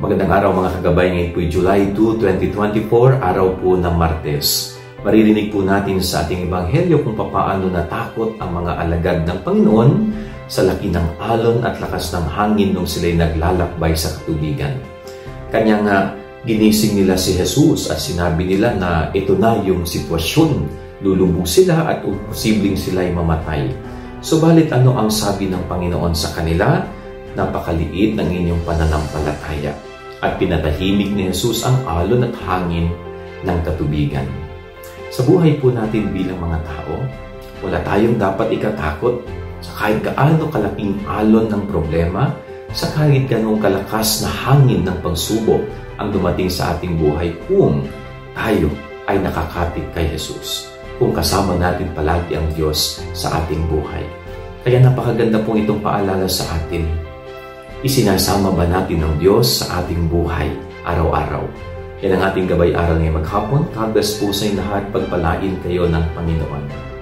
Magandang araw mga kagabay, ngayon po July 2, 2024, araw po ng Martes. Maririnig po natin sa ating ebanghelyo kung papaano natakot ang mga alagad ng Panginoon sa laki ng alon at lakas ng hangin nung sila'y naglalakbay sa katubigan. Kanya nga ginising nila si Jesus at sinabi nila na ito na yung sitwasyon. Lulubog sila at posibleng sila'y mamatay. Subalit ano ang sabi ng Panginoon sa kanila? Napakaliit ng inyong pananampalataya. At pinatahimik ni Jesus ang alon at hangin ng katubigan. Sa buhay po natin bilang mga tao, wala tayong dapat ikatakot sa kahit gaano kalaking alon ng problema, sa kahit ganong kalakas na hangin ng pagsubok ang dumating sa ating buhay kung tayo ay nakakapit kay Jesus. Kung kasama natin palagi ang Diyos sa ating buhay. Kaya napakaganda pong itong paalala sa atin. Isinasama ba natin ang Diyos sa ating buhay araw-araw? Yan ang ating gabay-aral ngayong maghapon. God bless po sa inyo lahat. Pagpalain kayo ng Panginoon.